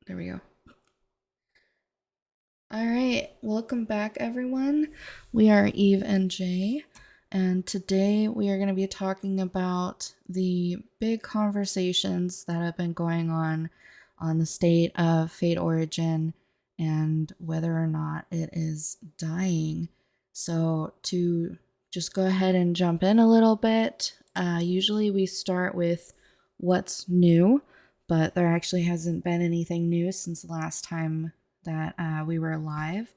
There we go. All right, welcome back, everyone. We are Eve and Jay, and today we are going to be talking about the big conversations that have been going on the state of Fate Origin and whether or not it is dying. So, to just go ahead and jump in a little bit, usually we start with what's new, but there actually hasn't been anything new since the last time that we were live.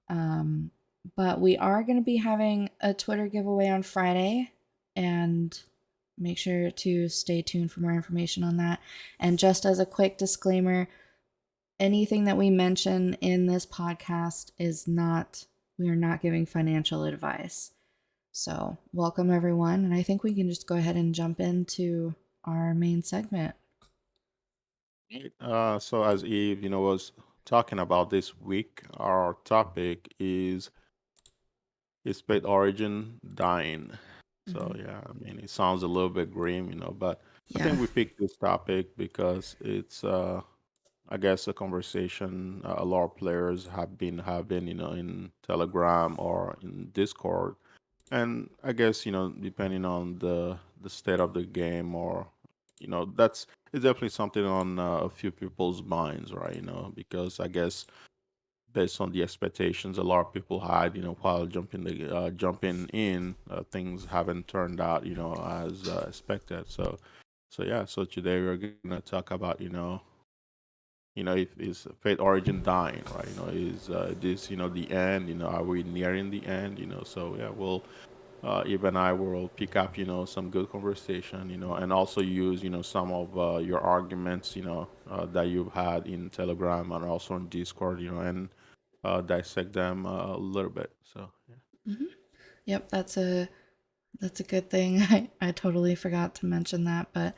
Um, but we are going to be having a Twitter giveaway on Friday, and make sure to stay tuned for more information on that. And just as a quick disclaimer, anything that we mention in this podcast is not, we are not giving financial advice. So, welcome everyone. And I think we can just go ahead and jump into our main segment. So as Eve, was talking about this week, our topic is Pet Origin dying. So Mm-hmm. yeah, I mean it sounds a little bit grim, but I Yeah. think we picked this topic because it's I guess a conversation a lot of players have been having, in Telegram or in Discord. And I guess, depending on the state of the game or that's it's definitely something on a few people's minds, right? Because I guess based on the expectations a lot of people had, while jumping in, things haven't turned out, as expected. So yeah, so today we're gonna talk about, if is Fate Origin dying, right? Is this, the end? Are we nearing the end? So yeah, we'll Eve and I will pick up, some good conversation, and also use, some of your arguments, that you've had in Telegram and also on Discord, and dissect them a little bit. So, yeah. Mm-hmm. Yep, that's a good thing. I totally forgot to mention that, but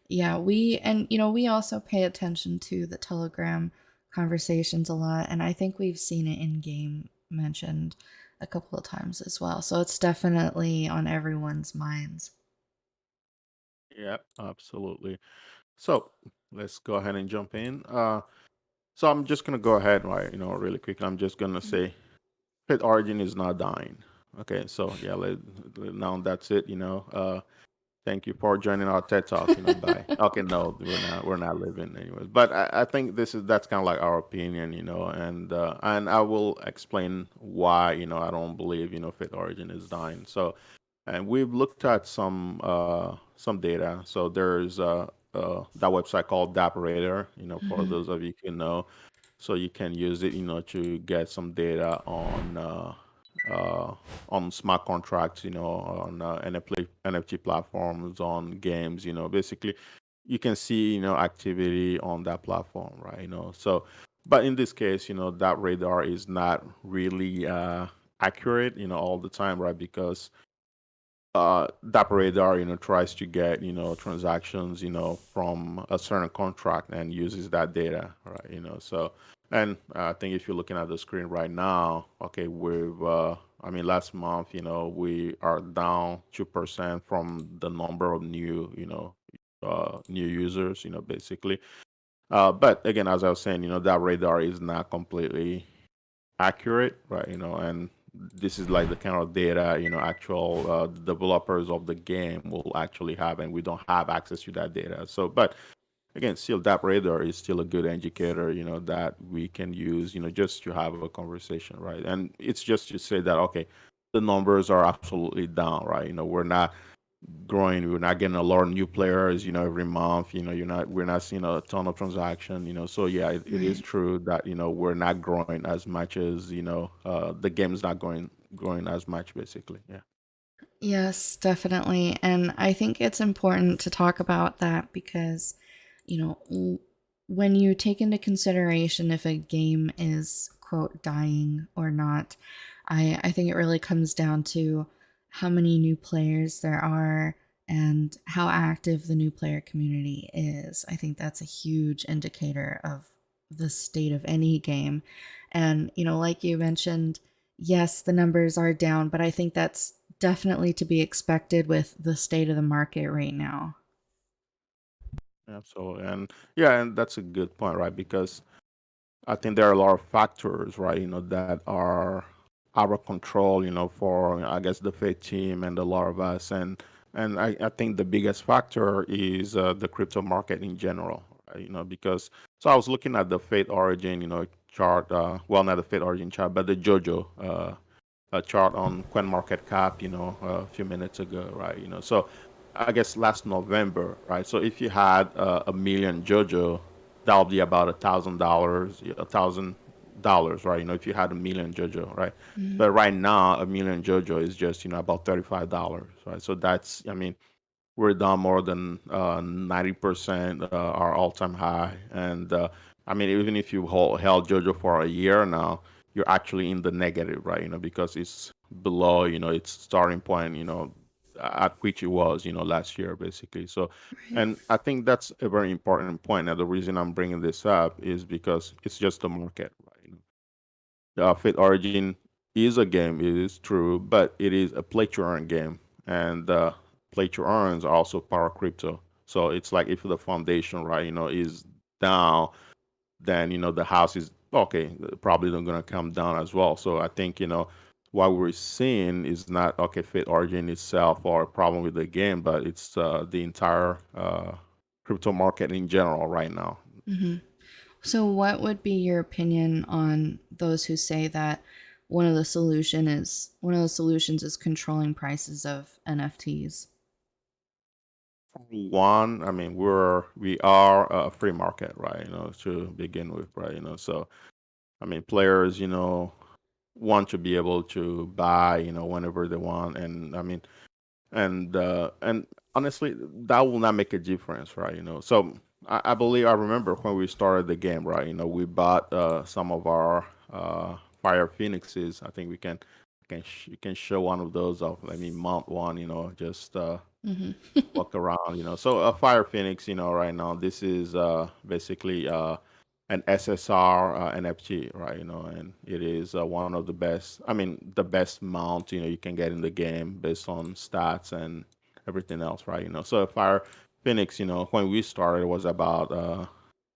yeah, we also pay attention to the Telegram conversations a lot, and I think we've seen it in game mentioned a couple of times as well. So it's definitely on everyone's minds. Yeah, absolutely. So let's go ahead and jump in. So I'm just gonna go ahead, right? Really quick. I'm just gonna say, Pit Origin is not dying. Okay, so yeah, now that's it. Thank you for joining our TED Talk. Bye. Okay, no, we're not living anyways. But I think that's kind of like our opinion, and I will explain why, I don't believe, Fate Origin is dying. So, and we've looked at some data. So there's that website called Dapper, for Mm-hmm. those of you who know. So you can use it, to get some data uh, on smart contracts, on NFT platforms, on games, basically you can see, activity on that platform, right? So, but in this case, that radar is not really accurate, all the time, right? Because that radar, tries to get, transactions, from a certain contract and uses that data, right? So, and I think if you're looking at the screen right now, okay, I mean, last month, we are down 2% from the number of new, new users, basically. But again, as I was saying, that radar is not completely accurate, right? And this is like the kind of data, actual developers of the game will actually have, and we don't have access to that data. So, but again, still that radar is still a good indicator, that we can use, just to have a conversation, right? And it's just to say that, okay, the numbers are absolutely down, right? We're not growing. We're not getting a lot of new players, every month. We're not seeing a ton of transaction, So yeah, it is Right. true that we're not growing as much as the game's not growing as much, basically. Yeah. Yes, definitely. And I think it's important to talk about that because, when you take into consideration if a game is, quote, dying or not, I think it really comes down to how many new players there are and how active the new player community is. I think that's a huge indicator of the state of any game. And, like you mentioned, yes, the numbers are down, but I think that's definitely to be expected with the state of the market right now. Absolutely. And yeah, and that's a good point, right? Because I think there are a lot of factors, right, that are out of control, for I guess the Fed team and a lot of us, and I think the biggest factor is the crypto market in general, right? Because so I was looking at the Fed origin, chart, well, not the Fed origin chart, but the JoJo a chart on CoinMarketCap, a few minutes ago, right? So I guess last November, right? So if you had a million JoJo, that would be about $1,000, $1,000, right? If you had a million JoJo, right? Hmm. But right now, a million JoJo is just, about $35, right? So that's, I mean, we're down more than 90%, our all-time high. And I mean, even if you held JoJo for a year now, you're actually in the negative, right? Because it's below, its starting point, at which it was, last year, basically. So, Right. and I think that's a very important point. And the reason I'm bringing this up is because it's just the market, right? Fate Origin is a game, it is true, but it is a play to earn game, and play to earns are also power crypto. So it's like if the foundation, right, is down, then the house is okay, probably not going to come down as well. So I think what we're seeing is not okay, Fate Origin itself or a problem with the game, but it's the entire crypto market in general right now. Hmm. So, what would be your opinion on those who say that one of the solutions is controlling prices of NFTs? One, I mean, we are a free market, right? To begin with, right? So I mean, players, want to be able to buy, whenever they want, and I mean, and honestly, that will not make a difference, right? So I believe I remember when we started the game, right? We bought some of our Fire Phoenixes. I think you can show one of those of, I mean, mount one, just Hmm. walk around, So a Fire Phoenix, right now, this is basically an SSR NFT, right? And it is one of the best. I mean, the best mount you can get in the game based on stats and everything else, right? So a Fire Phoenix, when we started, was about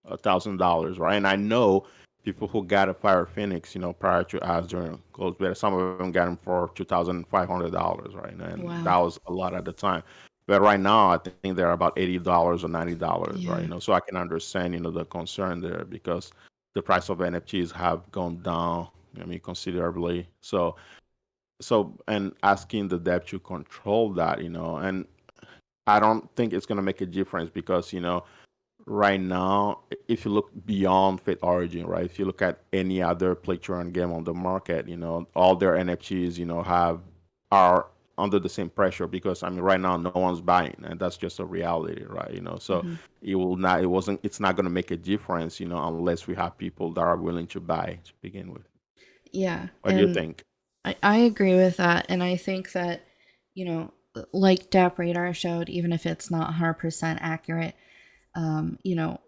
$1,000, right? And I know people who got a Fire Phoenix, prior to us during close beta. Some of them got them for $2,500, right? And that Wow. was a lot at the time. But right now, I think they're about $80 or $90, right? Yeah. So I can understand, the concern there because the price of NFTs have gone down, I mean, considerably. So and asking the dev to control that, and I don't think it's gonna make a difference because right now, if you look beyond Fate Origin, right? If you look at any other play to earn game on the market, all their NFTs, are under the same pressure because I mean, right now, no one's buying, and that's just a reality, right? So Hmm. it's not going to make a difference, unless we have people that are willing to buy to begin with. Yeah. What do you And think? I agree with that. And I think that, you know, like DAP Radar showed, even if it's not 100% accurate,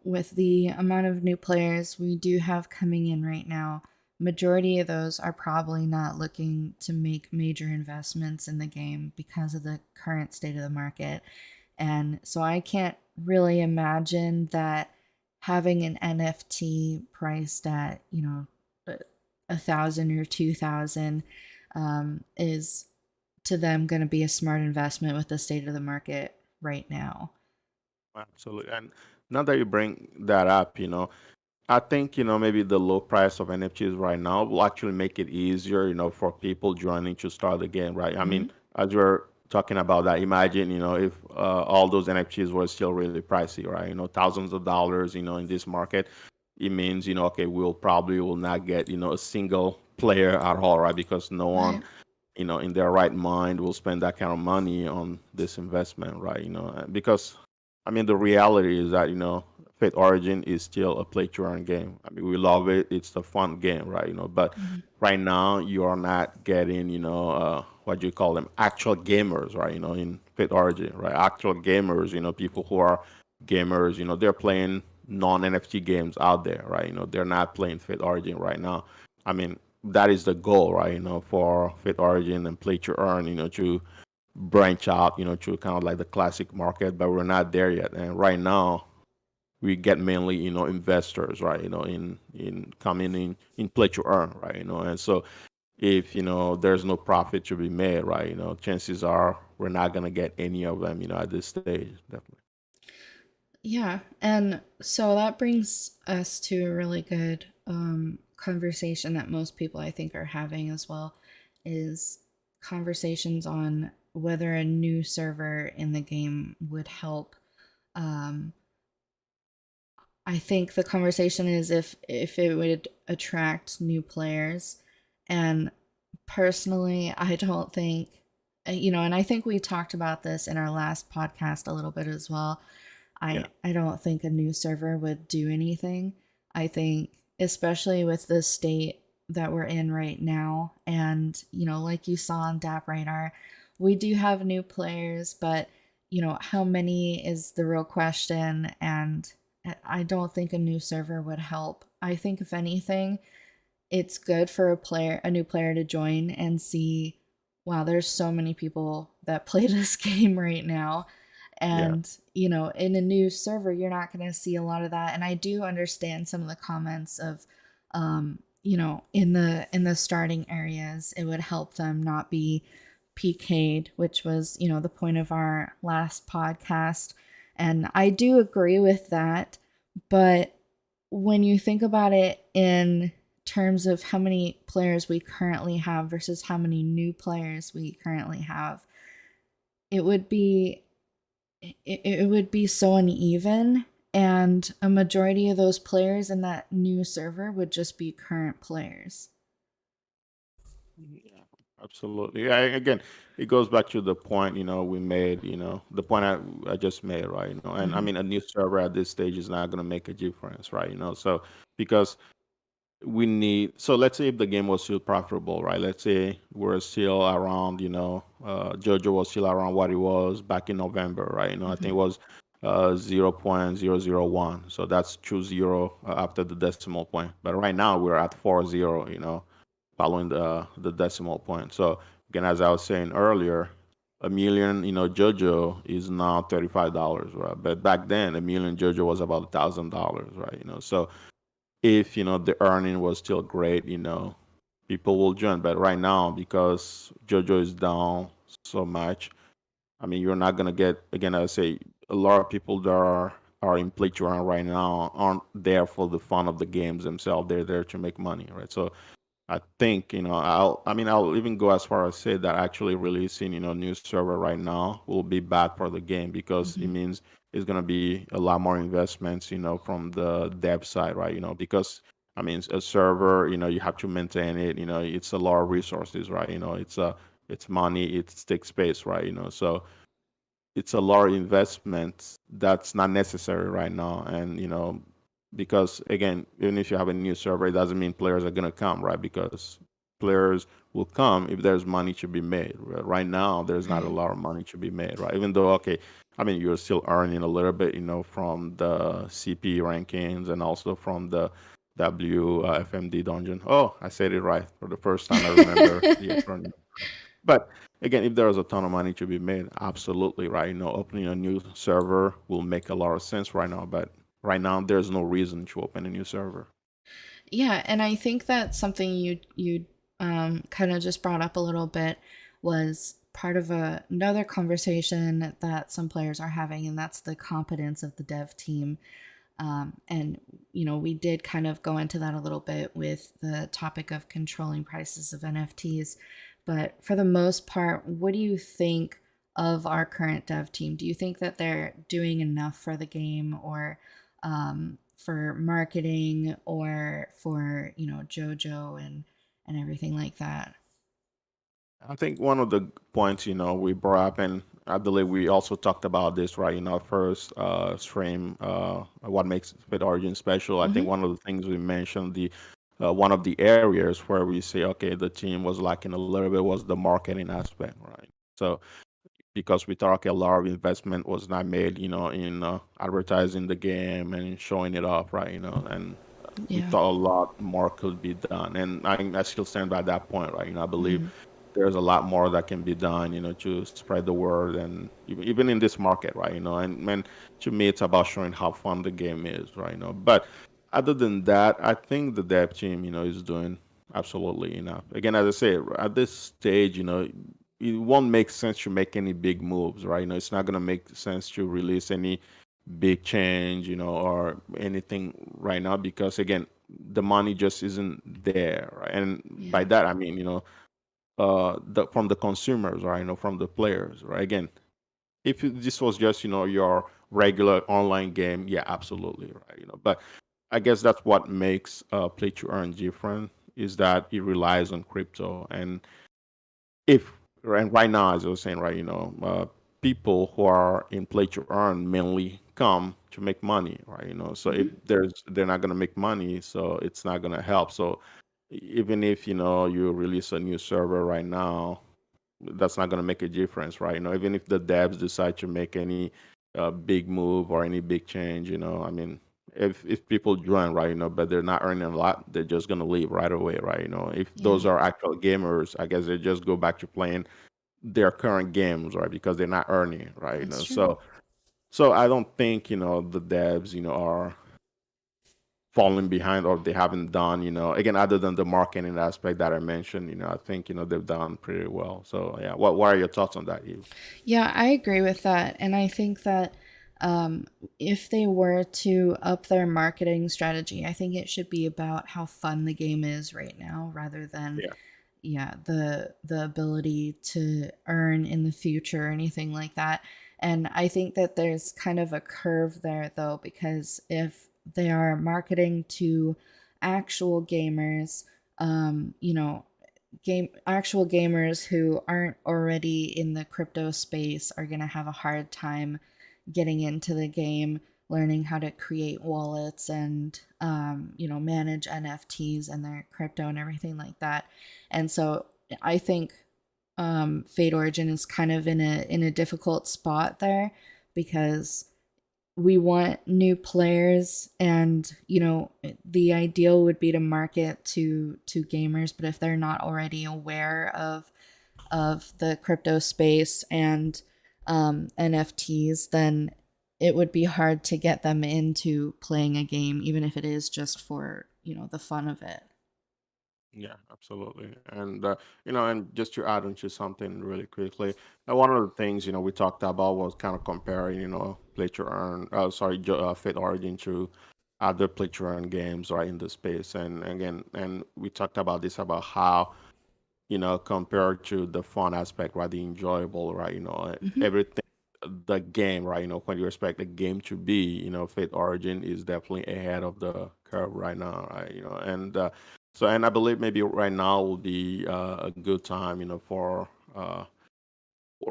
with the amount of new players we do have coming in right now, majority of those are probably not looking to make major investments in the game because of the current state of the market. And so I can't really imagine that having an NFT priced at, a thousand or 2,000 is to them going to be a smart investment with the state of the market right now. Absolutely. And now that you bring that up, I think, maybe the low price of NFTs right now will actually make it easier, for people joining to start the game, right? I mean, Hmm. as we're talking about that, imagine, if all those NFTs were still really pricey, right? Thousands of dollars, in this market, it means, okay, we'll probably will not get, a single player at all, right? Because no one Right. in their right mind will spend that kind of money on this investment, right? Because I mean, the reality is that Fate Origin is still a play to earn game. I mean, we love it; it's a fun game, right? But Hmm. right now you are not getting, what do you call them, actual gamers, right? In Fate Origin, right? Actual gamers, people who are gamers, they're playing non NFT games out there, right? They're not playing Fate Origin right now. I mean, that is the goal, right? For Fate Origin and Play to Earn, to branch out, to kind of like the classic market, but we're not there yet. And right now, we get mainly, investors, right? In coming in play to earn, right? And so if there's no profit to be made, right? Chances are we're not gonna get any of them, at this stage, definitely. Yeah, and so that brings us to a really good conversation that most people I think are having as well, is conversations on whether a new server in the game would help. Um, I think the conversation is if it would attract new players, and personally, I don't think, and I think we talked about this in our last podcast a little bit as well. I Yeah, I don't think a new server would do anything. I think especially with the state that we're in right now, and like you saw on DAP Radar, we do have new players, but how many is the real question, and I don't think a new server would help. I think if anything, it's good for a new player to join and see, wow, there's so many people that play this game right now. yeah. And, in a new server, you're not going to see a lot of that. And I do understand some of the comments of, in the starting areas, it would help them not be PK'd, which was, the point of our last podcast. And I do agree with that. But when you think about it in terms of how many players we currently have versus how many new players we currently have, it would be it would be so uneven, and a majority of those players in that new server would just be current players. Yeah, absolutely. Yeah, again, it goes back to the point, we made, the point I just made, right? And I Hmm. mean, a new server at this stage is not going to make a difference, right? So because so let's say if the game was still profitable, right? Let's say we're still around, Jojo was still around what it was back in November, right? I think it Hmm. was 0.001. So that's true zero after the decimal point. But right now we're at 40, following the decimal point. So again, as I was saying earlier, a million, JoJo is now $35, right? But back then, a million JoJo was about $1,000, right? So if the earning was still great, people will join. But right now, because JoJo is down so much, I mean, you're not gonna get, again. I say a lot of people that are in play to earn right now aren't there for the fun of the games themselves. They're there to make money, right? So I think, I'll even go as far as say that actually releasing, new server right now will be bad for the game because it Hmm. means it's going to be a lot more investments, from the dev side, right? Because I mean, a server, you have to maintain it, it's a lot of resources, right? It's money, it takes space, right? So it's a lot of investment that's not necessary right now. And because again, even if you have a new server, it doesn't mean players are gonna come, right? Because players will come if there's money to be made. Right now, there's not a Right. lot of money to be made, right? Even though, okay, I mean, you're still earning a little bit, from the CP rankings and also from the WFMD dungeon. Oh, I said it right for the first time. I remember the acronym. But again, if there is a ton of money to be made, absolutely, right? Opening a new server will make a lot of sense right now. But right now, there's no reason to open a new server. Yeah, and I think that something you kind of just brought up a little bit was part of another conversation that some players are having, and that's the competence of the dev team. And we did kind of go into that a little bit with the topic of controlling prices of NFTs. But for the most part, what do you think of our current dev team? Do you think that they're doing enough for the game, or for marketing, or for JoJo and everything like that? I think one of the points, we brought up, and I believe we also talked about this, right, in our first stream, what makes Fit Origin special. I think Hmm. one of the things we mentioned, the one of the areas where we say, okay, the team was lacking a little bit was the marketing aspect, right? So because we thought okay, a lot of investment was not made, in advertising the game and showing it off, right? And we Yeah. thought a lot more could be done, and I still stand by that point, right? I believe Hmm. there's a lot more that can be done, to spread the word, and even in this market, right? And to me, it's about showing how fun the game is, right? But other than that, I think the dev team, is doing absolutely enough. Again, as I say, at this stage, it won't make sense to make any big moves, right? It's not gonna make sense to release any big change, or anything right now because again, the money just isn't there, right? And by Yeah. that I mean, from the consumers, right? From the players, right? Again, if this was just your regular online game, yeah, absolutely, right? But I guess that's what makes play to earn different is that it relies on crypto. And if and right now, as I was saying, right, people who are in play to earn mainly come to make money, right? So if Hmm. they're not gonna make money, so it's not gonna help. So even if you release a new server right now, that's not gonna make a difference, right? Even if the devs decide to make any big move or any big change, I mean, if people join, right, but they're not earning a lot, they're just gonna leave right away, right? If Yeah, those are actual gamers, I guess they just go back to playing their current games, right? Because they're not earning, right? that's true. So I don't think the devs are falling behind or they haven't done again other than the marketing aspect that I mentioned. I think they've done pretty well. So yeah, what are your thoughts on that, you? Yeah, I agree with that. And I think that um, if they were to up their marketing strategy, I think it should be about how fun the game is right now rather than Yeah. yeah, the ability to earn in the future or anything like that. And I think that there's kind of a curve there though, because if they are marketing to actual gamers, you know, game actual gamers who aren't already in the crypto space are going to have a hard time getting into the game, learning how to create wallets and manage NFTs and their crypto and everything like that. And so I think Fate Origin is kind of in a difficult spot there because we want new players, and the ideal would be to market to gamers, but if they're not already aware of the crypto space and NFTs, then it would be hard to get them into playing a game, even if it is just for the fun of it. Yeah, absolutely. And just to add on to something really quickly, one of the things, we talked about was kind of comparing, play to earn, Fate Origin to other play to earn games, right, in the space. And again, and we talked about this about how, compared to the fun aspect, right, the enjoyable, right, Hmm. everything, the game, right, when you expect the game to be, Fate Origin is definitely ahead of the curve right now, right, and I believe maybe right now will be a good time,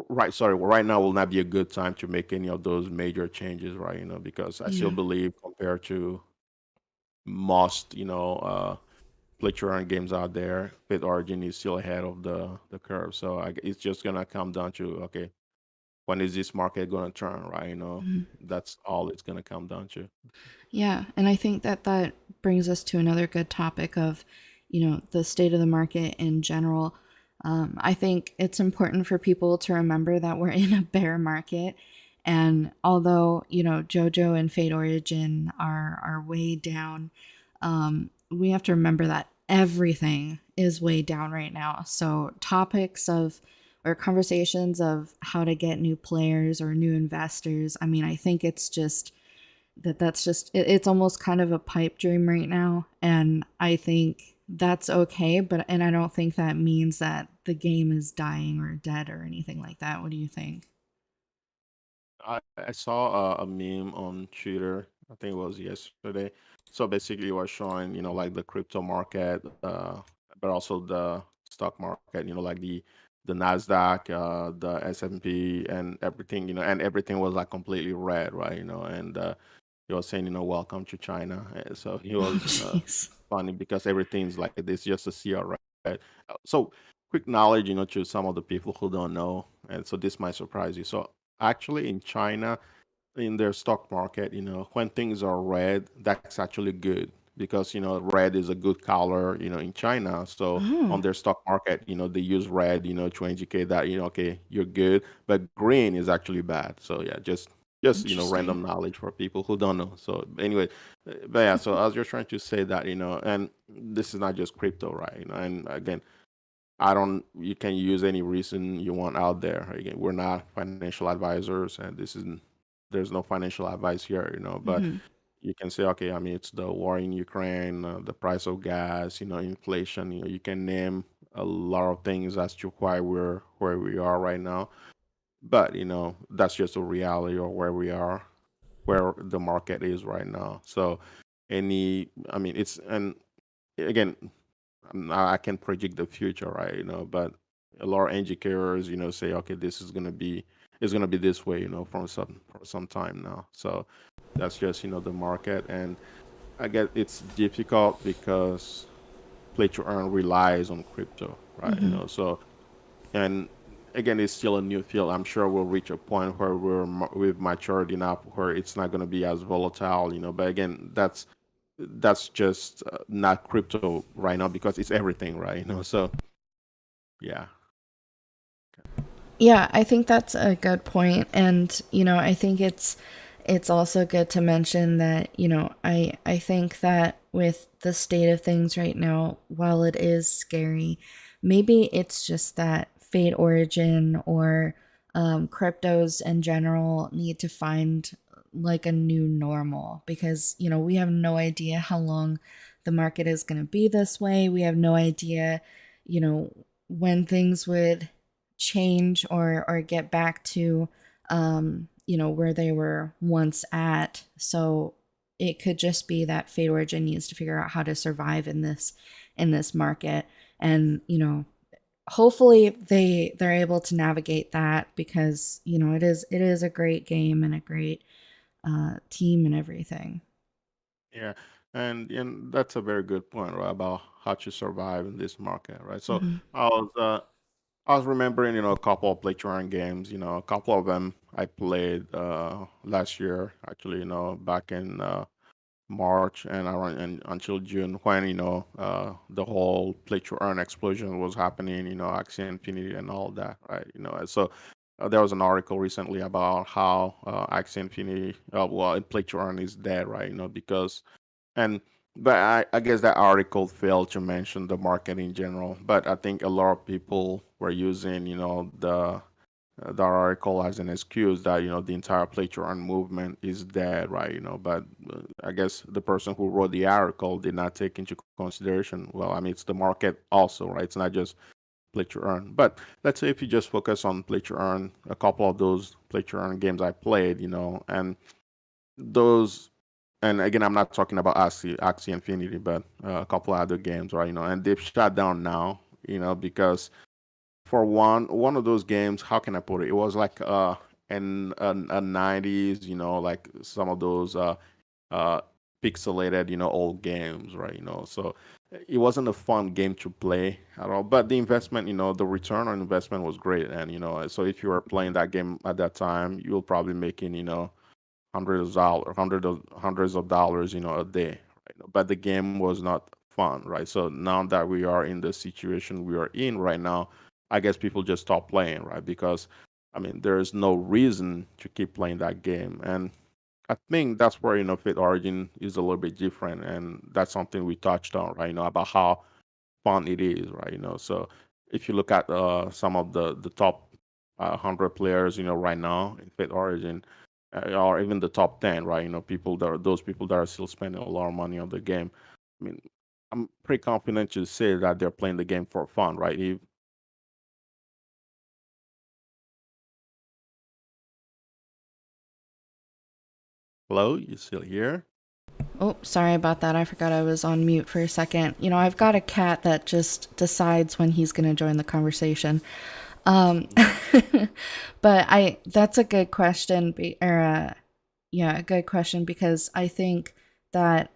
right, sorry, well, right now will not be a good time to make any of those major changes, right, because I still Yeah. believe compared to most, play-to-earn games out there, Fate Origin is still ahead of the curve. So it's just gonna come down to okay, when is this market gonna turn, right? Mhm. That's all it's gonna come down to. Yeah, and I think that that brings us to another good topic of, the state of the market in general. I think it's important for people to remember that we're in a bear market, and although JoJo and Fate Origin are way down, we have to remember that everything is way down right now. So topics of or conversations of how to get new players or new investors. I mean, I think it's just that's just it's almost kind of a pipe dream right now, and I think that's okay, but and I don't think that means that the game is dying or dead or anything like that. What do you think? I saw a meme on Twitter. I think it was yesterday. So basically, it was showing like the crypto market, but also the stock market. Like the Nasdaq, the S&P, and everything. And everything was like completely red, right? And he was saying, welcome to China. So he Oh was jeez. funny because everything's like this, just a sea of red. So quick knowledge, to some of the people who don't know, and so this might surprise you. So actually, in China, in their stock market, when things are red, that's actually good because red is a good color in China. So Oh, on their stock market, they use red, to indicate that okay, you're good, but green is actually bad. So yeah, just interesting. random knowledge for people who don't know. So anyway, but yeah, so I was just trying to say that and this is not just crypto, right? And again, I don't. You can use any reason you want out there. Again, we're not financial advisors, and there's no financial advice here. But Hmm. you can say, okay, I mean, it's the war in Ukraine, the price of gas, inflation. You can name a lot of things as to why we're where we are right now. But that's just a reality of where we are, where the market is right now. So, I mean, it's and again, I can predict the future, right? But a lot of educators, say, okay, this is gonna be it's gonna be this way, for some time now. So that's just the market, and I guess it's difficult because play to earn relies on crypto, right? Hmm. So and again, it's still a new field. I'm sure we'll reach a point where we've matured enough where it's not going to be as volatile, But again, that's just not crypto right now because it's everything, right? So yeah, Yeah, I think that's a good point. And, I think it's also good to mention that, I think that with the state of things right now, while it is scary, maybe it's just that Fate Origin or cryptos in general need to find like a new normal because, we have no idea how long the market is going to be this way. We have no idea, when things would change or get back to where they were once at. So it could just be that Fate Origin needs to figure out how to survive in this market. And hopefully they're able to navigate that because it is a great game and a great team and everything. yeah, and that's a very good point, right, about how to survive in this market, right? So Hmm. I was uh, I was remembering, a couple of playtime games. A couple of them I played last year, actually. Back in March and around and until June when the whole play to earn explosion was happening. Axie Infinity and all that, right? And so there was an article recently about how Axie Infinity, well, play to earn is dead, right? Because and but I guess that article failed to mention the market in general. But I think a lot of people were using, the article as an excuse that the entire play to earn movement is dead, right? But I guess the person who wrote the article did not take into consideration. Well, I mean, it's the market also, right? It's not just play to earn. But let's say if you just focus on play to earn, a couple of those play to earn games I played, and those and again, I'm not talking about Axie Infinity, but a couple of other games, right? And they've shut down now, because for one of those games, how can I put it? It was like in a 90s, like some of those uh pixelated, old games, right? So it wasn't a fun game to play at all. But the investment, the return on investment was great, and so if you were playing that game at that time, you will probably making, hundreds of dollars, a day, right? But the game was not fun, right? So now that we are in the situation we are in right now, I guess people just stop playing, right? Because I mean, there is no reason to keep playing that game, and I think that's where Fate Origin is a little bit different, and that's something we touched on, right? About how fun it is, right? So if you look at some of the top 100 players, right now in Fate Origin, or even the top 10, right? Those people that are still spending a lot of money on the game. I mean, I'm pretty confident to say that they're playing the game for fun, right? Hello, you still here? Oh, sorry about that. I forgot I was on mute for a second. I've got a cat that just decides when he's going to join the conversation. Um, Mhm. but that's a good question, yeah, a good question because I think that,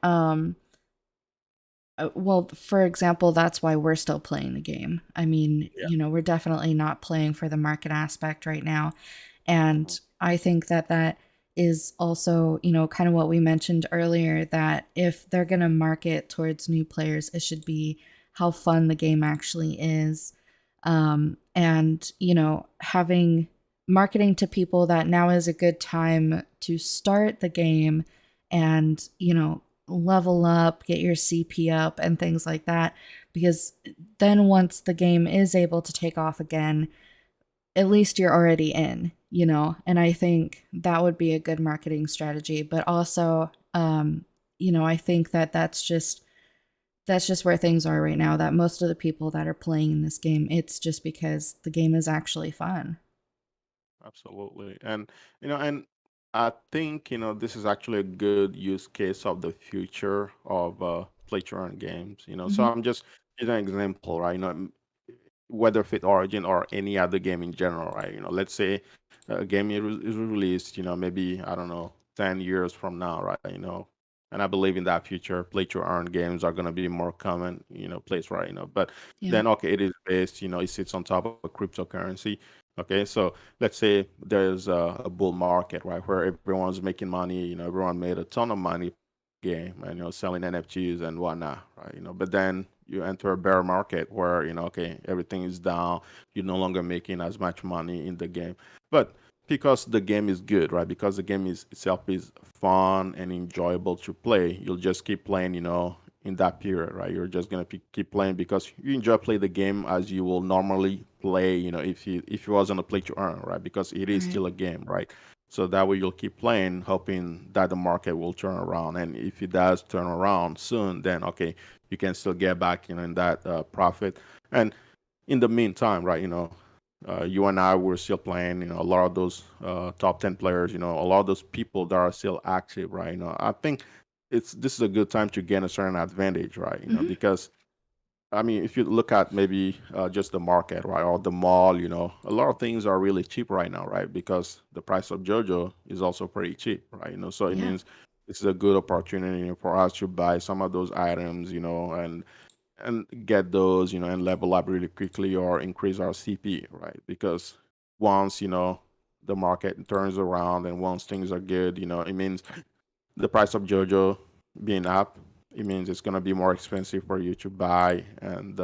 well, for example, that's why we're still playing the game. I mean, Yeah. we're definitely not playing for the market aspect right now. And Mhm. I think that is also, kind of what we mentioned earlier, that if they're going to market towards new players, it should be how fun the game actually is. And, having marketing to people that now is a good time to start the game and, level up, get your CP up, and things like that. Because then once the game is able to take off again, at least you're already in, and I think that would be a good marketing strategy. But also, I think that that's just where things are right now, that most of the people that are playing this game, it's just because the game is actually fun. Absolutely. And I think, this is actually a good use case of the future of play to earn games. So Hmm. I'm just using an example, right? Whether Fit Origin or any other game in general, right? Let's say a game is released, maybe, I don't know, 10 years from now, right? And I believe in that future, play to earn games are going to be more common, place, right? But Yeah. then, okay, it is based, it sits on top of a cryptocurrency. Okay, so let's say there's a bull market, right, where everyone's making money, everyone made a ton of money game and selling NFTs and whatnot, right? But then you enter a bear market where okay, everything is down, you're no longer making as much money in the game, but because the game is good, right? Because the game is itself is fun and enjoyable to play, you'll just keep playing, in that period, right? You're just gonna keep playing because you enjoy play the game as you will normally play, if you wasn't a play to earn, right? Because it is Right. still a game, right? So that way you'll keep playing, hoping that the market will turn around. And if it does turn around soon, then okay, you can still get back, in that profit. And in the meantime, right, you and I were still playing. A lot of those top 10 players. A lot of those people that are still active, right? I think this is a good time to gain a certain advantage, right? Hmm. Because I mean, if you look at maybe just the market, right, or the mall, a lot of things are really cheap right now, right? Because the price of JoJo is also pretty cheap, right? So it Yeah. means this is a good opportunity for us to buy some of those items, and get those, and level up really quickly or increase our CP, right? Because once, the market turns around and once things are good, it means the price of JoJo being up, it means it's going to be more expensive for you to buy and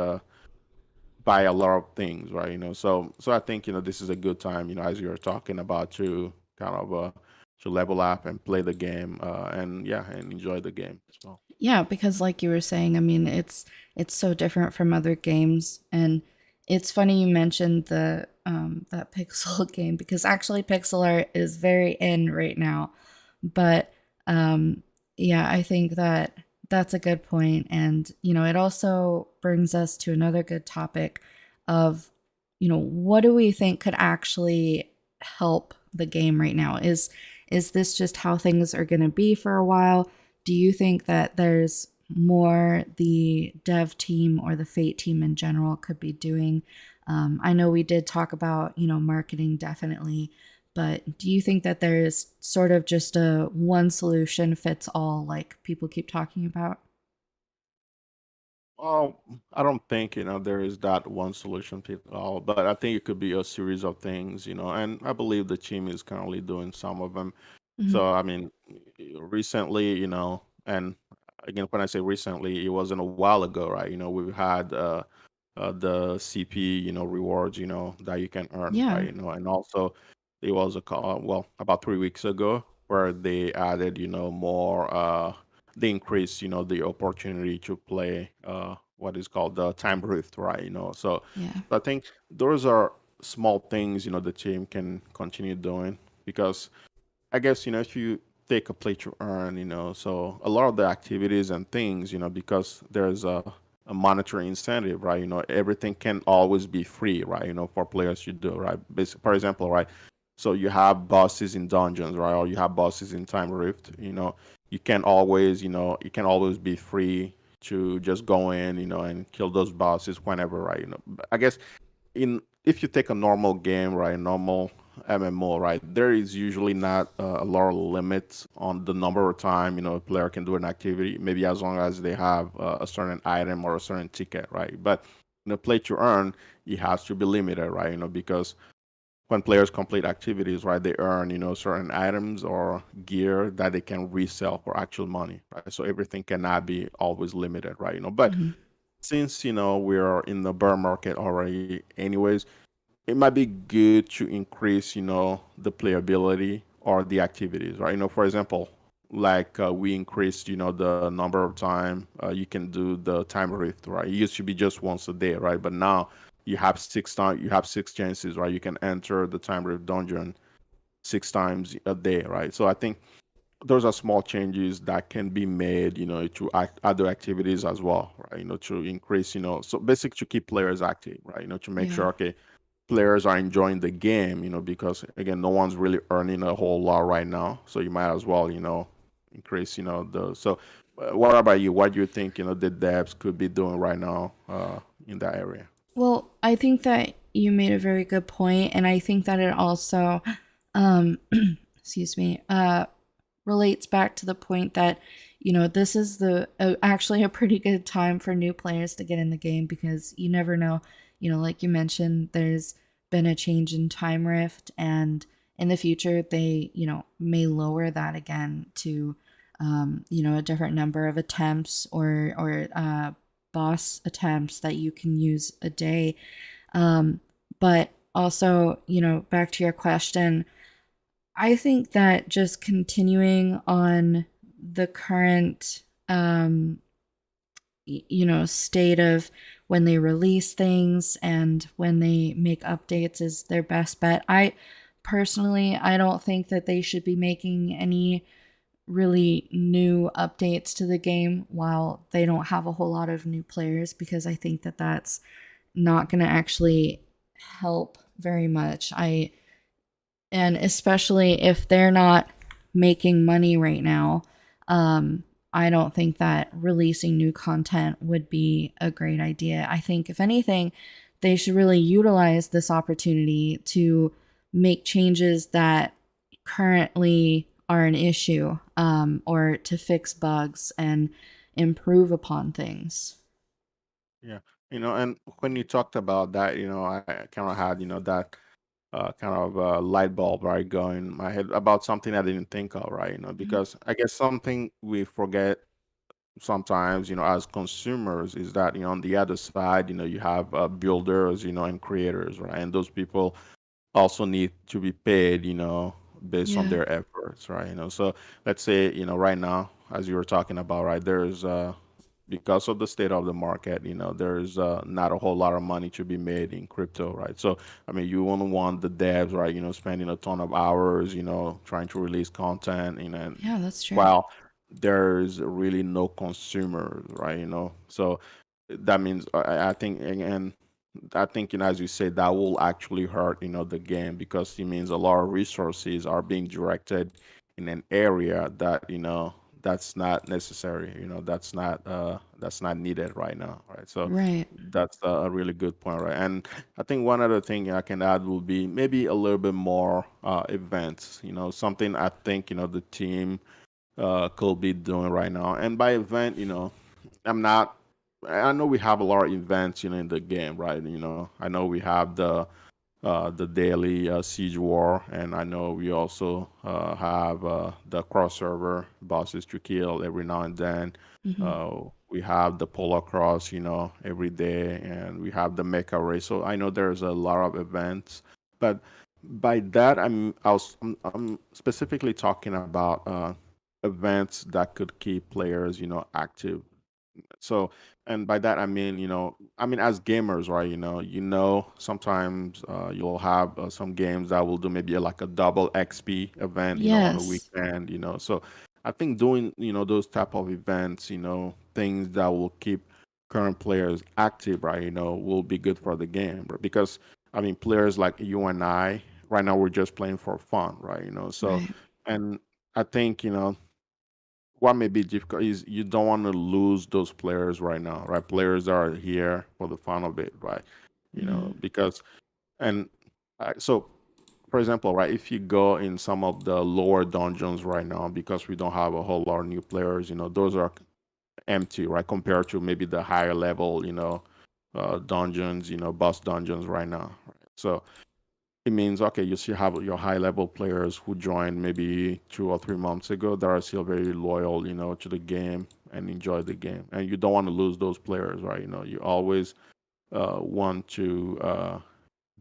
buy a lot of things, right? So I think this is a good time, as you're talking about to kind of to level up and play the game, and yeah, and enjoy the game as well. Yeah, because like you were saying, I mean, it's so different from other games, and it's funny you mentioned the that pixel game, because actually pixel art is very in right now. But um yeah, I think that that's a good point, and it also brings us to another good topic of, what do we think could actually help the game right now? Is this just how things are going to be for a while? Do you think that there's more the dev team or the Fate team in general could be doing? I know we did talk about, marketing definitely, but do you think that there's sort of just a one solution fits all, like people keep talking about? Well, I don't think, there is that one solution fit all, but I think it could be a series of things, and I believe the team is currently doing some of them. Hmm. So, I mean, recently, and again, when I say recently, it wasn't a while ago, right? We've had the CP, rewards, that you can earn, right? Yeah. And also it was a call, well, about 3 weeks ago, where they added, more, they increased, the opportunity to play what is called the time rift, right? Yeah. So I think those are small things, the team can continue doing because I guess, if you take a play to earn, so a lot of the activities and things, because there's a monetary incentive, right? Everything can always be free, right? For players to do, right? For example, right? So you have bosses in dungeons, right? Or you have bosses in Time Rift, it can always be free to just go in, and kill those bosses whenever, right? I guess in if you take a normal game, right, normal MMO, right, there is usually not a lot of limits on the number of time a player can do an activity. Maybe as long as they have a certain item or a certain ticket, right? But play to earn, it has to be limited, right? Because when players complete activities, right, they earn, certain items or gear that they can resell for actual money, right? So everything cannot be always limited, right? But Hmm. since, we're in the bear market already anyways, it might be good to increase, the playability or the activities, right? For example, like we increased, the number of time you can do the time rift, right? It used to be just once a day, right? But now you have six chances, right? You can enter the time rift dungeon six times a day, right? So I think those are small changes that can be made, to other activities as well, right? To increase, so basically to keep players active, right? To make Yeah. sure, okay, players are enjoying the game, because again, no one's really earning a whole lot right now. So you might as well, increase, the. So, what about you? What do you think, the devs could be doing right now, in that area? Well, I think that you made a very good point, and I think that it also, um, excuse me, relates back to the point that this is actually a pretty good time for new players to get in the game because you never know. Like you mentioned, there's been a change in time rift, and in the future they may lower that again to a different number of attempts or boss attempts that you can use a day. But also, back to your question, I think that just continuing on the current, state of when they release things and when they make updates is their best bet. I don't think that they should be making any really new updates to the game while they don't have a whole lot of new players because I think that that's not going to actually help very much. And especially if they're not making money right now, I don't think that releasing new content would be a great idea. I think, if anything, they should really utilize this opportunity to make changes that currently are an issue, or to fix bugs and improve upon things. Yeah, and when you talked about that, I kind of had, that kind of light bulb, right, going in my head about something I didn't think of, right, Mhm. because I guess something we forget sometimes, as consumers is that, on the other side, you have builders, and creators, right? And those people also need to be paid, based on Yeah. their efforts, right? So let's say, right now, as you were talking about, right, there's because of the state of the market, there's not a whole lot of money to be made in crypto, right? So I mean, you won't want the devs, right, spending a ton of hours, trying to release content, and Yeah, that's true. while there's really no consumers, right? So that means I think, and I think, as you say, that will actually hurt, the game, because it means a lot of resources are being directed in an area that, that's not necessary, that's not needed right now, right? So Right. that's a really good point, right? And I think one other thing I can add will be maybe a little bit more events, something I think, the team could be doing right now. And by event, I'm not. I know we have a lot of events, in the game, right? I know we have the daily siege war, and I know we also have the cross server bosses to kill every now and then. Hmm. We have the polar cross, every day, and we have the mecha race. So I know there's a lot of events, but by that I'm specifically talking about events that could keep players, active. So, and by that I mean, as gamers, right? Sometimes you'll have some games that will do maybe like a double XP event, on a Yes. weekend. So I think doing, those type of events, things that will keep current players active, right? Will be good for the game, right? Because I mean, players like you and I, right now we're just playing for fun, right? So, Right. and I think, what may be difficult is you don't want to lose those players right now, right? Players that are here for the fun of it, right? Hmm. Because, and so, for example, right, if you go in some of the lower dungeons right now, because we don't have a whole lot of new players, those are empty, right? Compared to maybe the higher level, dungeons, boss dungeons right now. Right? So it means okay, you still have your high level players who joined maybe 2 or 3 months ago that are still very loyal, to the game and enjoy the game, and you don't want to lose those players, right? You always want to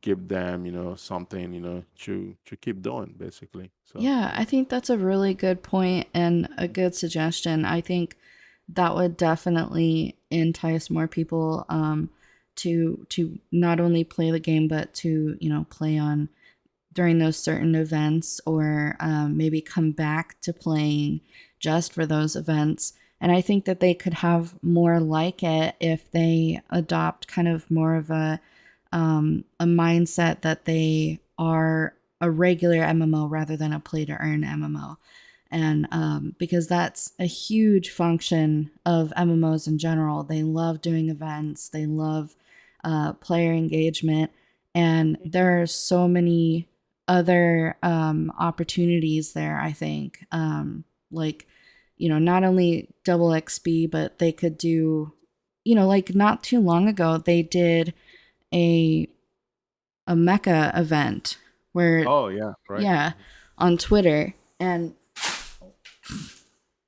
give them, something, to keep doing, basically. So Yeah, I think that's a really good point and a good suggestion. I think that would definitely entice more people to not only play the game but to play on during those certain events, or maybe come back to playing just for those events. And I think that they could have more like it if they adopt kind of more of a mindset that they are a regular MMO rather than a play to earn MMO. And because that's a huge function of MMOs in general. They love doing events, they love player engagement, and there are so many other opportunities there, I think. Like, not only double XP, but they could do, like not too long ago, they did a a mecha event where, oh yeah, right. yeah, on Twitter, and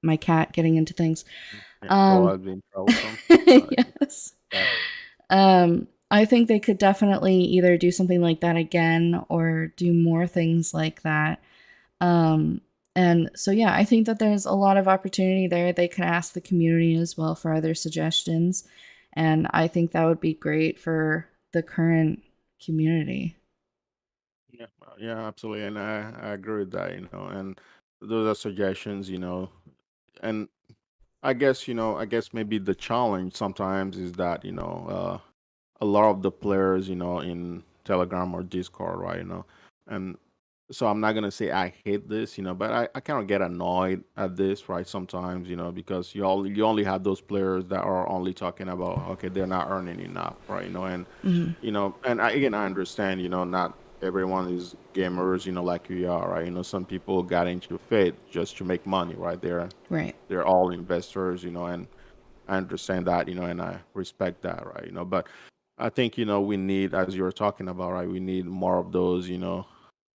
my cat getting into things. Yeah, Um, always been troublesome. yes. Yeah. I think they could definitely either do something like that again or do more things like that. Um, and so, yeah, I think that there's a lot of opportunity there. They could ask the community as well for other suggestions. And I think that would be great for the current community. Yeah, yeah, absolutely, and I agree with that. And those are suggestions. And I guess maybe the challenge sometimes is that a lot of the players, in Telegram or Discord, right? And so I'm not gonna say I hate this, but I kind of get annoyed at this, right? Sometimes, because you only have those players that are only talking about okay, they're not earning enough, right? And again, I understand, not everyone is gamers, like we are, right? Some people got into faith just to make money, right? Right. They're all investors, and I understand that, and I respect that, right? But I think, we need, as you were talking about, right, we need more of those,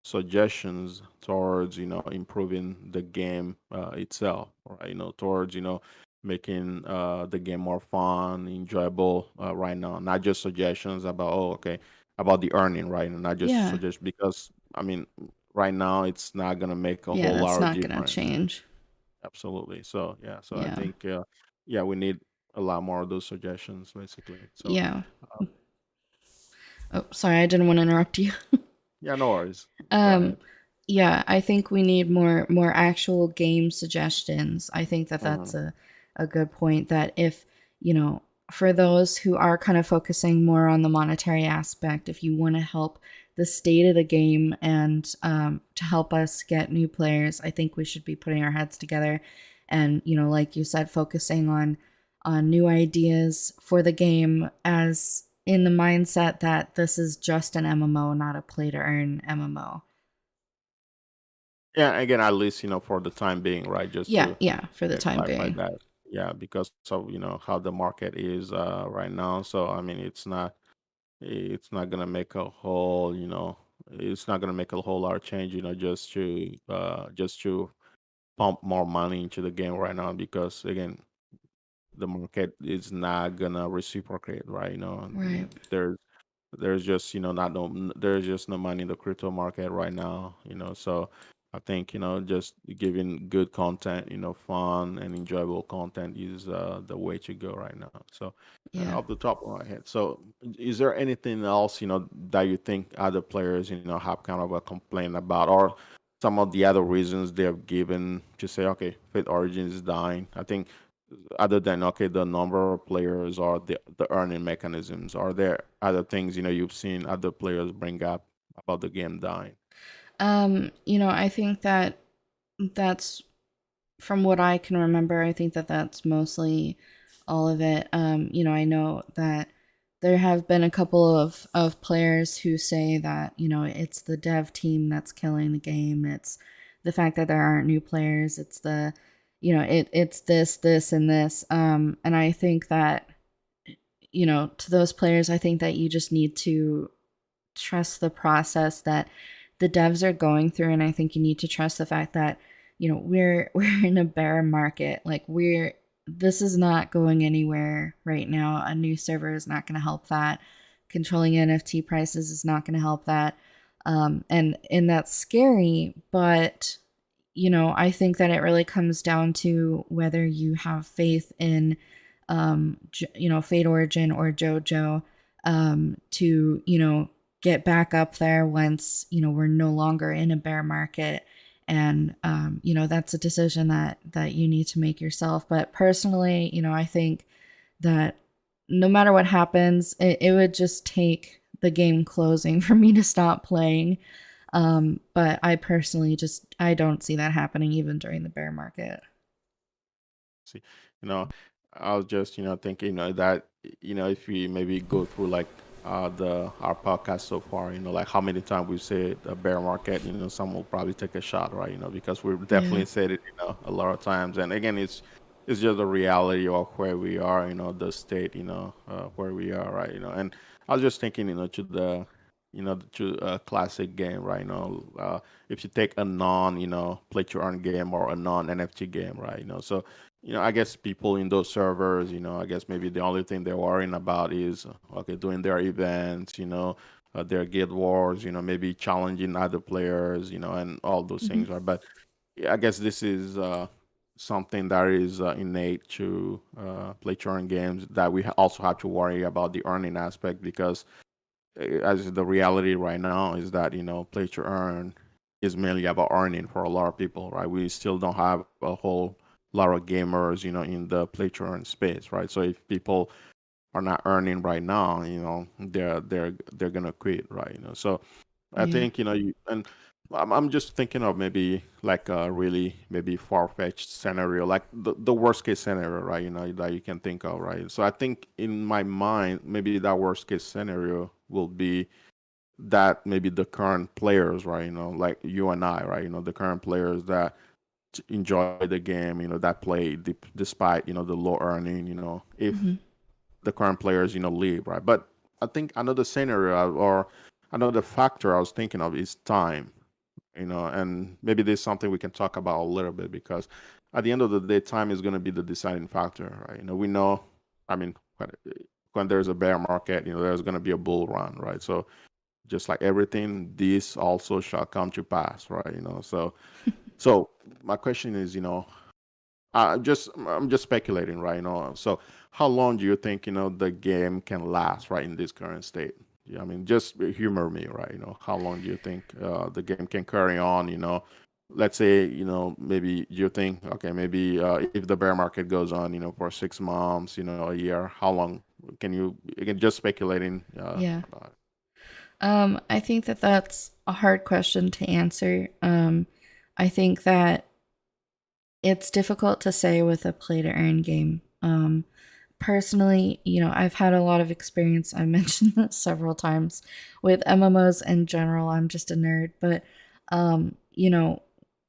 suggestions towards, improving the game itself, right? Towards, making the game more fun, enjoyable right now. Not just suggestions about, oh, okay, about the earning, right? And not just Yeah. suggest because, I mean, right now it's not going to make a Yeah, whole that's lot of not going to difference. change. Absolutely. So yeah, so I Yeah. think yeah, we need a lot more of those suggestions basically. So Yeah. uh, Oh, sorry, I didn't want to interrupt you. yeah, no worries. Go Um, ahead. yeah, I think we need more actual game suggestions. I think that that's Mhm. a good point. That if for those who are kind of focusing more on the monetary aspect, if you want to help the state of the game and to help us get new players, I think we should be putting our heads together and like you said, focusing on new ideas for the game as in the mindset that this is just an MMO, not a play to earn MMO. Yeah, again, at least for the time being, right? Just Yeah, to yeah, for the time clarify being. that. Yeah, because of how the market is right now. So I mean, it's not gonna make a whole it's not gonna make a whole lot of change. Just to pump more money into the game right now because again the market is not gonna reciprocate, right? Right. There's just not no there's just no money in the crypto market right now. So I think just giving good content, fun and enjoyable content is the way to go right now. So Yeah. off the top of my head, so is there anything else that you think other players have kind of a complaint about, or some of the other reasons they have given to say okay, Fate Origins is dying? I think other than okay the number of players or the earning mechanisms, are there other things you've seen other players bring up about the game dying? I think that that's from what I can remember, I think that that's mostly all of it. I know that there have been a couple of players who say that, it's the dev team that's killing the game. It's the fact that there aren't new players. It's it's this, and this. And I think that, to those players, I think that you just need to trust the process that the devs are going through, and I think you need to trust the fact that we're in a bear market. Like we're this is not going anywhere right now. A new server is not going to help that. Controlling NFT prices is not going to help that. And that's scary, but I think that it really comes down to whether you have faith in, Fate Origin or JoJo, to, get back up there once, we're no longer in a bear market. And, that's a decision that you need to make yourself. But personally, I think that no matter what happens, it would just take the game closing for me to stop playing. But I personally I don't see that happening even during the bear market. See, you know, I was just, thinking, that, if we maybe go through like the our podcast so far, like how many times we said the bear market, some will probably take a shot, right? Because we've Yeah. definitely said it, a lot of times. And again, it's just the reality of where we are, the state, where we are, right? And I was just thinking, to a classic game, right? If you take a non, play to earn game or a non NFT game, right? So I guess people in those servers, I guess maybe the only thing they're worrying about is, okay, doing their events, their guild wars, maybe challenging other players, and all those Hmm. things, right? But yeah, I guess this is something that is innate to play to earn games, that we also have to worry about the earning aspect, because as the reality right now is that play to earn is mainly about earning for a lot of people, right? We still don't have a whole lot of gamers in the play to earn space, right? So if people are not earning right now, they're gonna quit, right? So I Yeah. think and I'm just thinking of maybe like a really maybe far-fetched scenario, like the worst case scenario, right? That you can think of, right? So I think in my mind, maybe that worst case scenario will be that maybe the current players, right? Like you and I, right? The current players that enjoy the game, that play despite the low earning, if Hmm. the current players, leave, right? But I think another scenario or another factor I was thinking of is time, and maybe there's something we can talk about a little bit, because at the end of the day, time is going to be the deciding factor, right? We know, I mean, when there's a bear market, there's going to be a bull run, right? So just like everything, this also shall come to pass, right? So my question is, I'm just speculating, right? So how long do you think the game can last, right, in this current state? Yeah, I mean, just humor me, right? How long do you think the game can carry on? Let's say maybe you think, okay, maybe if the bear market goes on, for 6 months, a year, how long can you can just speculating Yeah. about it? I think that that's a hard question to answer. I think that it's difficult to say with a play to earn game. Personally, I've had a lot of experience. I mentioned this several times with MMOs in general. I'm just a nerd, but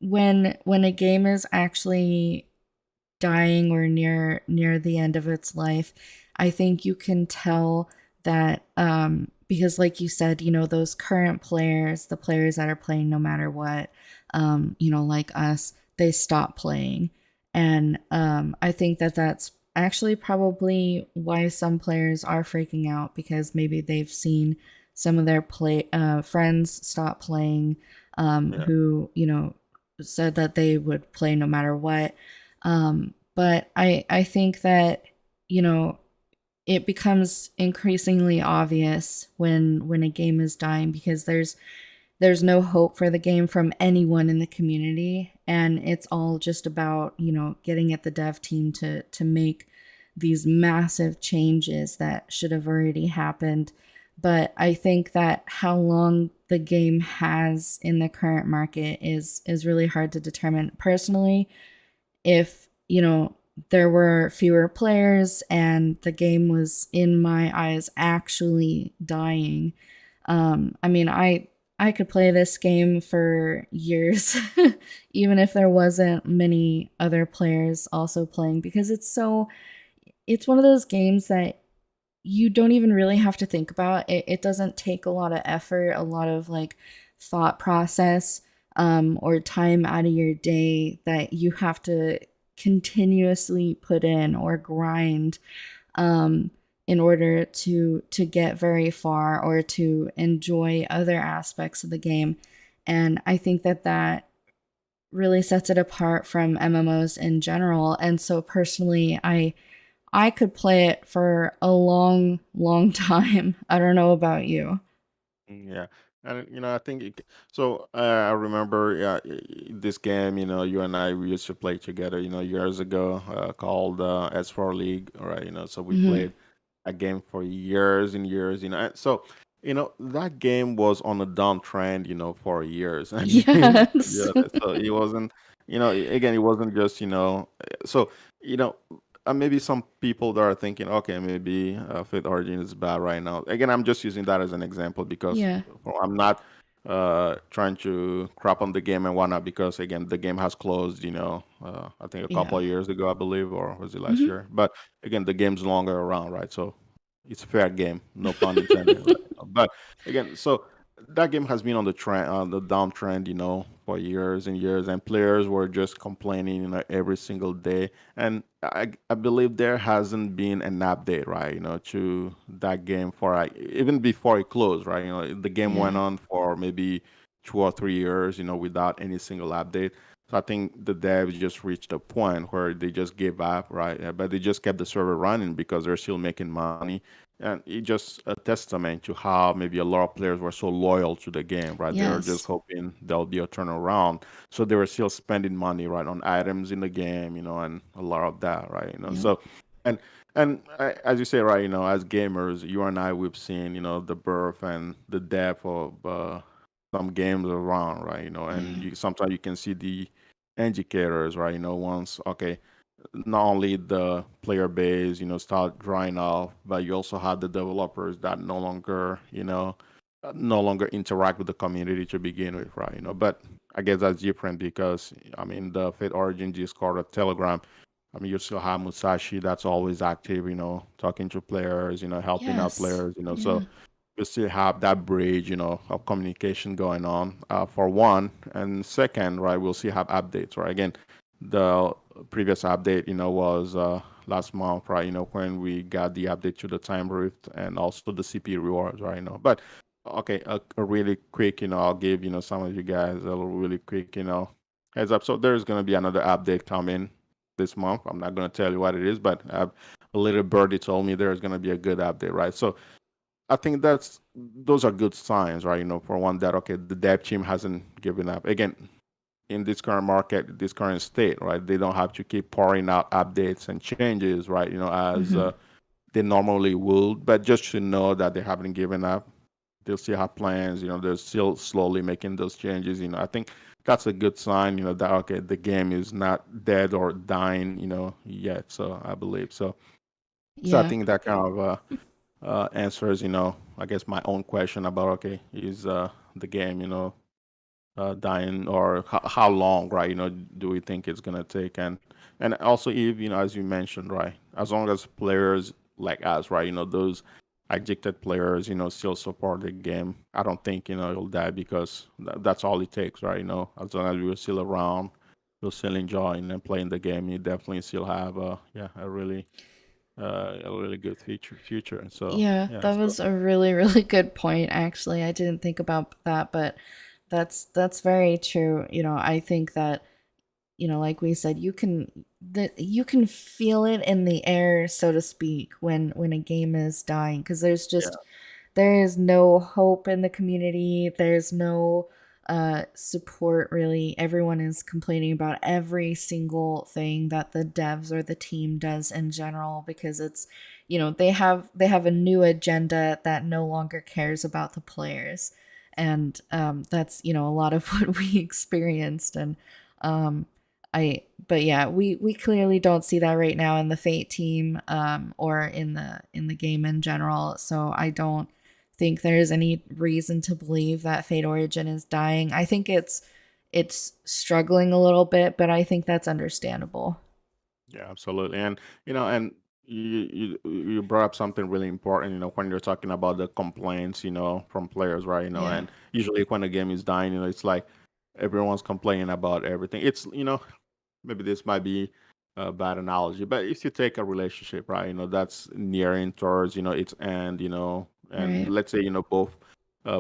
when a game is actually dying or near the end of its life, I think you can tell that, because like you said, those current players, the players that are playing no matter what, like us, they stop playing. And I think that that's actually probably why some players are freaking out, because maybe they've seen some of their friends stop playing, Yeah. who said that they would play no matter what. But I think that you know it becomes increasingly obvious when a game is dying, because there's no hope for the game from anyone in the community, and it's all just about getting at the dev team to make these massive changes that should have already happened. But I think that how long the game has in the current market is really hard to determine. Personally, if there were fewer players and the game was, in my eyes, actually dying, I mean, I could play this game for years even if there wasn't many other players also playing, because it's one of those games that you don't even really have to think about it. It doesn't take a lot of effort, a lot of like thought process, or time out of your day that you have to continuously put in or grind, um, in order to get very far or to enjoy other aspects of the game. And I think that that really sets it apart from MMOs in general. And so personally, I could play it for a long, long time. I don't know about you. Yeah, and I think so. I remember, yeah, this game. You and I, we used to play together. Years ago, called S4 League. Right. So we Hmm. played a game for years and years. And so that game was on a downtrend. For years, and Yes. yeah. So it wasn't. Again, it wasn't just. So you know maybe some people that are thinking, okay, maybe Fate Origin is bad right now. Again, I'm just using that as an example because Yeah. I'm not trying to crap on the game and whatnot because, again, the game has closed, I think a couple Yeah. of years ago, I believe, or was it last Hmm. year? But again, the game's longer around, right? So it's a fair game, no pun intended, right? But again, so that game has been on the downtrend, for years and years, and players were just complaining, every single day. And I believe there hasn't been an update, right, to that game for even before it closed, right? The game went Yeah. on for maybe 2 or 3 years, without any single update. So I think the devs just reached a point where they just gave up, right? But they just kept the server running because they're still making money. And it's just a testament to how maybe a lot of players were so loyal to the game, right? They were just Yes. hoping there'll be a turnaround. So they were still spending money, right, on items in the game, and a lot of that, right? Yep. So, and as you say, right, as gamers, you and I, we've seen, the birth and the death of some games around, right? And Yeah. sometimes you can see the indicators, right? Once, okay, not only the player base, start drying off, but you also have the developers that no longer interact with the community to begin with, right? But I guess that's different because, I mean, the Fate Origin Discord or Telegram, I mean, you still have Musashi that's always active, talking to players, helping out Yes. players, Yeah. so you still have that bridge, of communication going on, for one. And second, right, we'll still have updates, right? Again, the previous update, was last month, right? When we got the update to the time rift and also the CP rewards, right? But okay, a really quick, I'll give some of you guys a little really quick, heads up. So there's gonna be another update coming this month. I'm not gonna tell you what it is, but a little birdie told me there's gonna be a good update, right? So I think those are good signs, right? For one, that okay, the dev team hasn't given up. Again, in this current market, this current state, right? They don't have to keep pouring out updates and changes, right? As Hmm. they normally would, but just to know that they haven't given up. They'll still have plans. They're still slowly making those changes. I think that's a good sign. That okay, the game is not dead or dying. Yet. So I believe so. So I Yeah. think that kind of answers, I guess my own question about okay, is the game, dying, or how long, right? Do we think it's gonna take? And also, if as you mentioned, right, as long as players like us, right, those addicted players, still support the game, I don't think it'll die because that's all it takes, right? As long as we're still around, we'll still enjoying and playing the game. You definitely still have a really good future. And so Yeah, yeah, that so was a really, really good point, actually. I didn't think about that, but that's very true. I think that, like we said, you can feel it in the air, so to speak, when a game is dying, because yeah. there is no hope in the community. There's no support, really. Everyone is complaining about every single thing that the devs or the team does in general, because it's, they have a new agenda that no longer cares about the players. And that's, a lot of what we experienced. And um, but yeah, we clearly don't see that right now in the Fate team, or in the game in general. So I don't think there's any reason to believe that Fate Origin is dying. I think it's struggling a little bit, but I think that's understandable. Yeah, absolutely. And you brought up something really important, when you're talking about the complaints, from players, right? Yeah. And usually when a game is dying, it's like everyone's complaining about everything. It's, maybe this might be a bad analogy, but if you take a relationship, right, that's nearing towards, its end, and Right. let's say,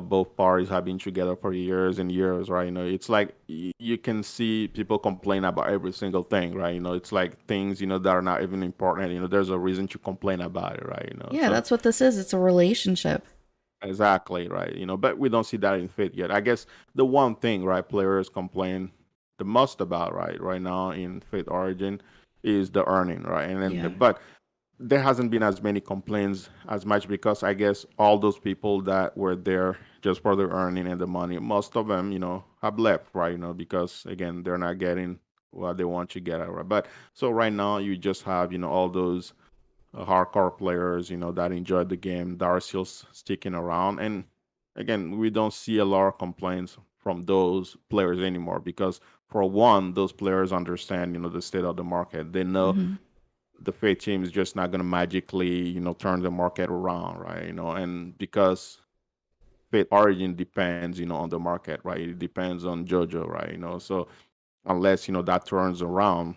both parties have been together for years and years, right? It's like you can see people complain about every single thing, right? It's like things, that are not even important. There's a reason to complain about it, right? Yeah, So that's what this is. It's a relationship. exactly, right. But we don't see that in Fit yet. I guess the one thing, right, players complain the most about, right now in Fit Origin is the earning, right? And Yeah. then, but there hasn't been as many complaints as much because I guess all those people that were there just for the earning and the money, most of them, have left, right? Because again, they're not getting what they want to get, right? But so right now, you just have, all those hardcore players, that enjoyed the game, that are still sticking around. And again, we don't see a lot of complaints from those players anymore because, for one, those players understand, the state of the market. They know Hmm. the Fate team is just not going to magically, turn the market around, right? And because Fate Origin depends, on the market, right? It depends on JoJo, right? So unless that turns around,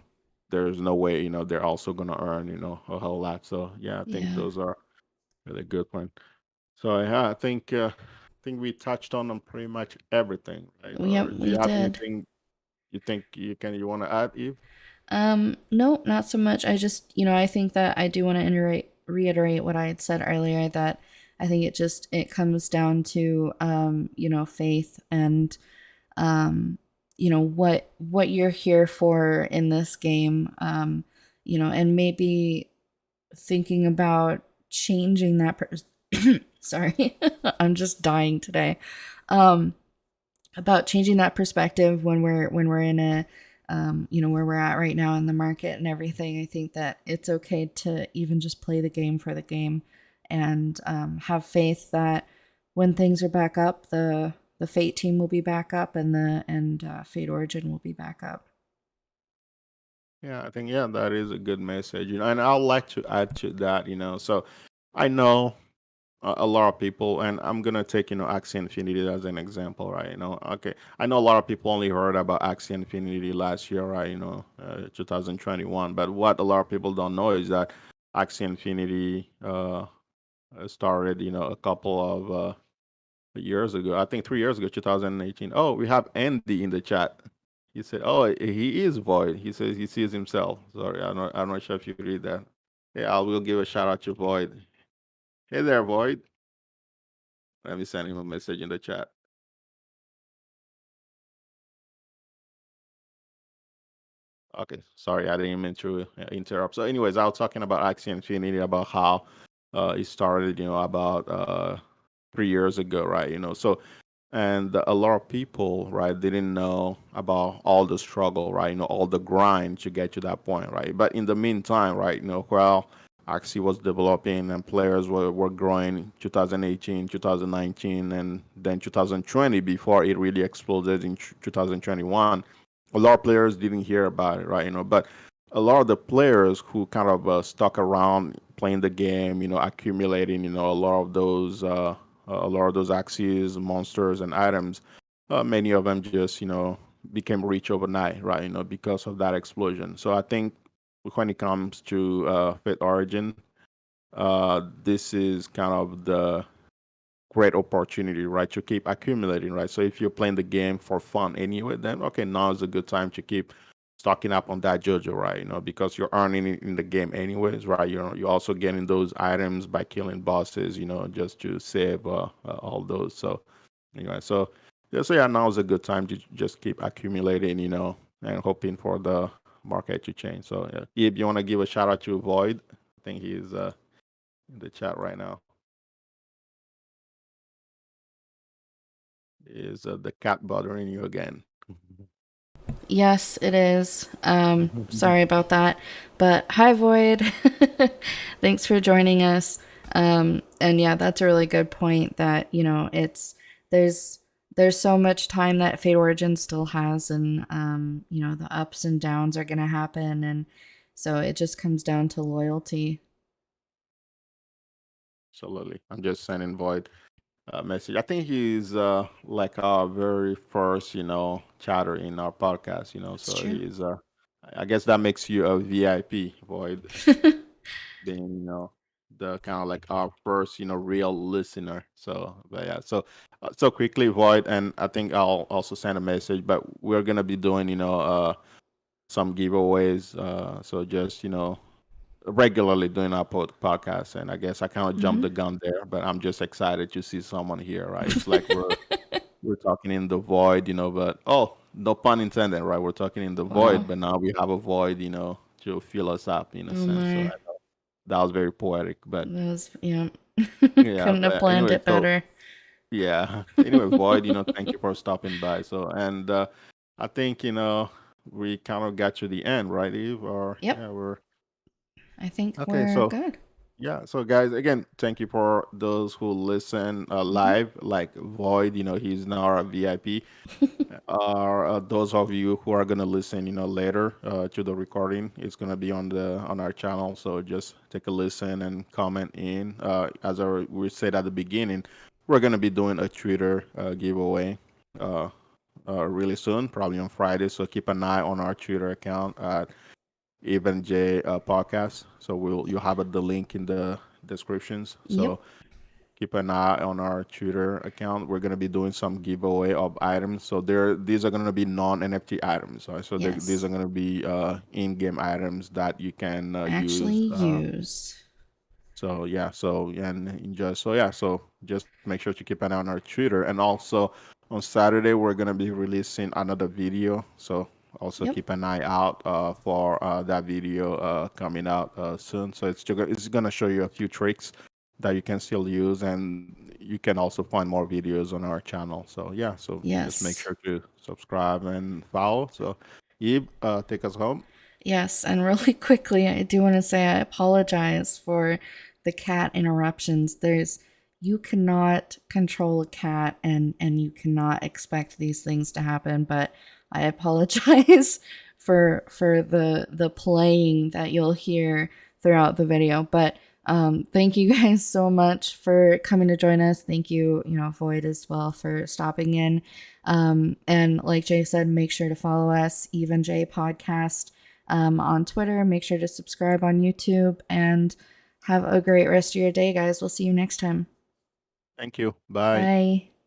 there's no way they're also gonna earn a whole lot. So yeah, I think Yeah. those are really good points. So yeah, I think we touched on pretty much everything, right? Yep, Or do we you have did. anything you think you want to add, Eve? No, not so much. I just, I think that I do want to reiterate what I had said earlier, that I think it comes down to, faith and, what you're here for in this game. And maybe thinking about changing that. Sorry, I'm just dying today. Um, about changing that perspective when we're in a where we're at right now in the market and everything. I think that it's okay to even just play the game for the game, and have faith that when things are back up, the Fate team will be back up, and the Fate Origin will be back up. Yeah, I think that is a good message, and I'd like to add to that, so I know a lot of people, and I'm gonna take Axie Infinity as an example, right? Okay, I know a lot of people only heard about Axie Infinity last year, right? 2021. But what a lot of people don't know is that Axie Infinity started, a couple of years ago. I think 3 years ago, 2018. Oh, we have Andy in the chat. He said, "Oh, he is Void." He says he sees himself. Sorry, I'm not sure if you read that. Yeah, I will give a shout out to Void. Hey there, Void. Let me send him a message in the chat. Okay, sorry, I didn't mean to interrupt. So, anyways, I was talking about Axie Infinity, about how it started, about 3 years ago, right? So, and a lot of people, right, didn't know about all the struggle, right? All the grind to get to that point, right? But in the meantime, right, while Axie was developing and players were growing 2018, 2019, and then 2020 before it really exploded in 2021. A lot of players didn't hear about it, right? But a lot of the players who kind of stuck around playing the game, accumulating, a lot of those axes, monsters, and items, many of them just, became rich overnight, right? Because of that explosion. So I think when it comes to Fate Origin, this is kind of the great opportunity, right, to keep accumulating, right? So if you're playing the game for fun anyway, then okay, now is a good time to keep stocking up on that JoJo, right? Because you're earning it in the game anyways, right? You're also getting those items by killing bosses, just to save all those. So anyway, so yeah, so yeah, now is a good time to just keep accumulating, and hoping for the market to change. So yeah, if you want to give a shout out to Void, I think he's in the chat right now. Is the cat bothering you again? Yes, it is. Sorry about that. But hi, Void. Thanks for joining us. And yeah, that's a really good point that, there's there's so much time that Fate Origin still has, and the ups and downs are gonna happen, and so it just comes down to loyalty. absolutely. I'm just sending Void a message. I think he's like our very first, chatter in our podcast. That's So true. he's I guess that makes you a VIP, Void, being the kind of like our first real listener. So but yeah, so quickly, Void, and I think I'll also send a message, but we're gonna be doing some giveaways. So just regularly doing our podcast, and I guess I kind of jumped Hmm. the gun there, but I'm just excited to see someone here, right? It's like we're talking in the void, but oh, no pun intended, right? We're talking in the Wow. void, but now we have a void, to fill us up in a Oh sense. So my. that was very poetic, but That was, yeah. yeah, Couldn't have but planned anyway, it so better. yeah, anyway, void, thank you for stopping by. So, and I think we kind of got to the end, right, Eve? Or Yep. yeah, we're I think okay. we're So good. yeah, so guys, again, thank you for those who listen Hmm. live, like Void, he's now our VIP. Or those of you who are gonna listen, later to the recording, it's gonna be on our channel. So just take a listen and comment in. We said at the beginning, we're gonna be doing a Twitter giveaway uh, really soon, probably on Friday. So keep an eye on our Twitter account at Even J podcast. So you'll have the link in the descriptions. Yep. So keep an eye on our Twitter account. We're gonna be doing some giveaway of items. So these are gonna be non NFT items. Right? So these Yes. are gonna be in-game items that you can Actually use. use. So yeah, so and enjoy. So yeah, so just make sure to keep an eye on our Twitter, and also on Saturday we're gonna be releasing another video. So also Yep. keep an eye out for that video coming out soon. So it's gonna show you a few tricks that you can still use, and you can also find more videos on our channel. So yeah, so just make Yes. sure to subscribe and follow. So Yib, take us home. Yes, and really quickly, I do want to say I apologize for the cat interruptions. You cannot control a cat, and you cannot expect these things to happen, but I apologize for the playing that you'll hear throughout the video. But thank you guys so much for coming to join us. Thank you, Void as well for stopping in. And like Jay said, make sure to follow us, Even J Podcast, on Twitter. Make sure to subscribe on YouTube, and have a great rest of your day, guys. We'll see you next time. Thank you. Bye. Bye.